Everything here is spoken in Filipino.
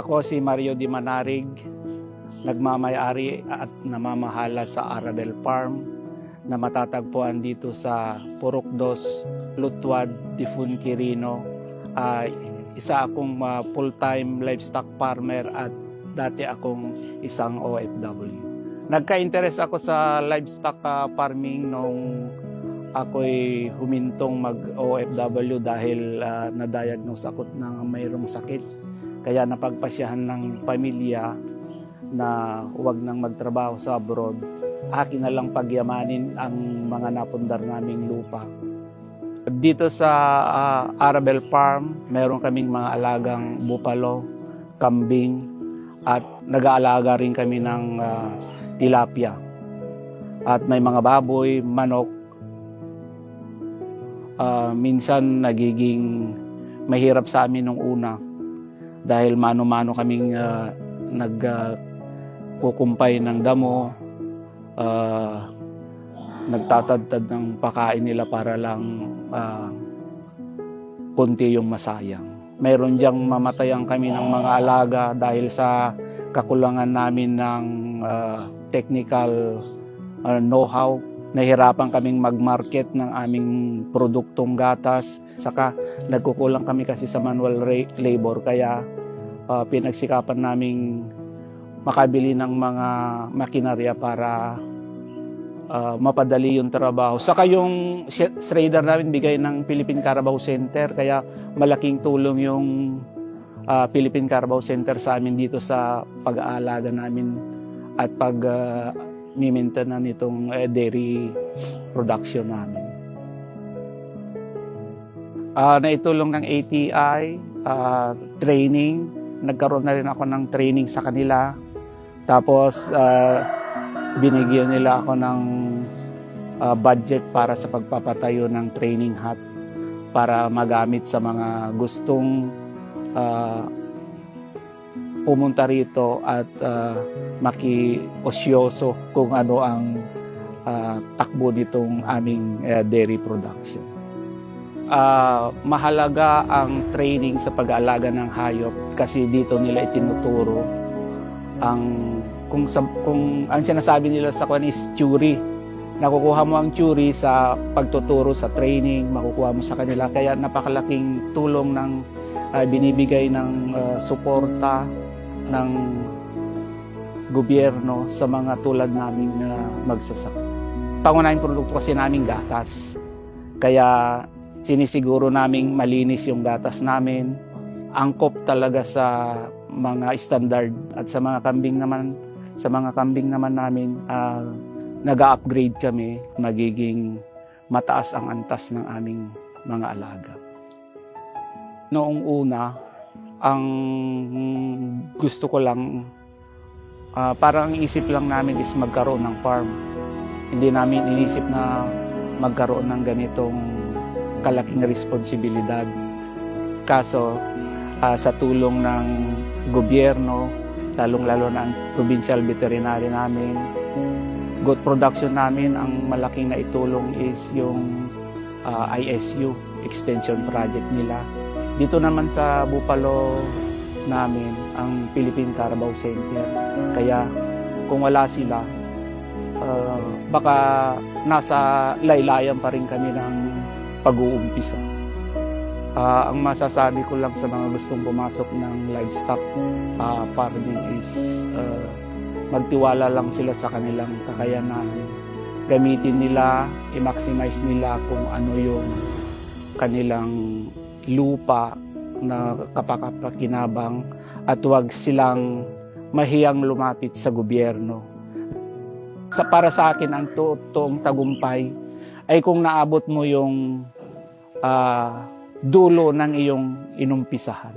Ako si Mario Di Manarig, nagmamayari at namamahala sa Arabel Farm na matatagpuan dito sa Purok 2, Lutwad, Difun, Quirino. Isa akong full-time livestock farmer at dati akong isang OFW. Nagka-interest ako sa livestock farming nung ako'y humintong mag-OFW dahil na-diagnose ako ng mayroong sakit. Kaya napagpasyahan ng pamilya na huwag nang magtrabaho sa abroad. Akin na lang pagyamanin ang mga napundar naming lupa. Dito sa Arabel Farm, meron kaming mga alagang bupalo, kambing, at nag-aalaga rin kami ng tilapia. At may mga baboy, manok. Minsan nagiging mahirap sa amin nung una dahil mano-mano kaming nagkukumpay ng damo, nagtatadtad ng pakain nila para lang kunti yung masayang. Mayroon diyang mamatayan kami ng mga alaga dahil sa kakulangan namin ng technical know-how. Nahirapan kaming mag-market ng aming produktong gatas. Saka nagkukulang kami kasi sa manual labor kaya pinagsikapan naming makabili ng mga makinarya para mapadali yung trabaho. Saka yung trader namin bigay ng Philippine Carabao Center kaya malaking tulong yung Philippine Carabao Center sa amin dito sa pag-aalaga namin at pag-mimintanan nitong dairy production namin. Naitulong ng ATI, training. Nagkaroon na rin ako ng training sa kanila. Tapos, binigyan nila ako ng budget para sa pagpapatayo ng training hut para magamit sa mga gustong pumunta rito at makiosyoso kung ano ang takbo nitong aming dairy production. Mahalaga ang training sa pag-aalaga ng hayop kasi dito nila itinuturo kung ang sinasabi nila sa kwan is theory. Nakukuha mo ang theory sa pagtuturo sa training, makukuha mo sa kanila. Kaya napakalaking tulong ng binibigay ng suporta ng gobyerno sa mga tulad naming magsasaka. Pangunahing produkto kasi naming gatas. Kaya sinisiguro naming malinis yung gatas namin. Angkop talaga sa mga standard at sa mga kambing naman namin nag-upgrade kami, magiging mataas ang antas ng aming mga alaga. Noong una, ang gusto ko lang, parang ang isip lang namin is magkaroon ng farm. Hindi namin inisip na magkaroon ng ganitong kalaking responsibilidad. Kaso, sa tulong ng gobyerno, lalong-lalo na ang provincial veterinary namin, goat production namin, ang malaking naitulong is yung ISU, extension project nila. Dito naman sa Bupalo namin, ang Philippine Carabao Center. Kaya kung wala sila, baka nasa laylayan pa rin kami ng pag-uumpisa. Ang masasabi ko lang sa mga gustong pumasok ng livestock farming is magtiwala lang sila sa kanilang kakayanan. Gamitin nila, i-maximize nila kung ano yung kanilang lupa na kapakapakinabang at huwag silang mahiyang lumapit sa gobyerno. Para sa akin, ang totoong tagumpay ay kung naabot mo yung dulo ng iyong inumpisahan.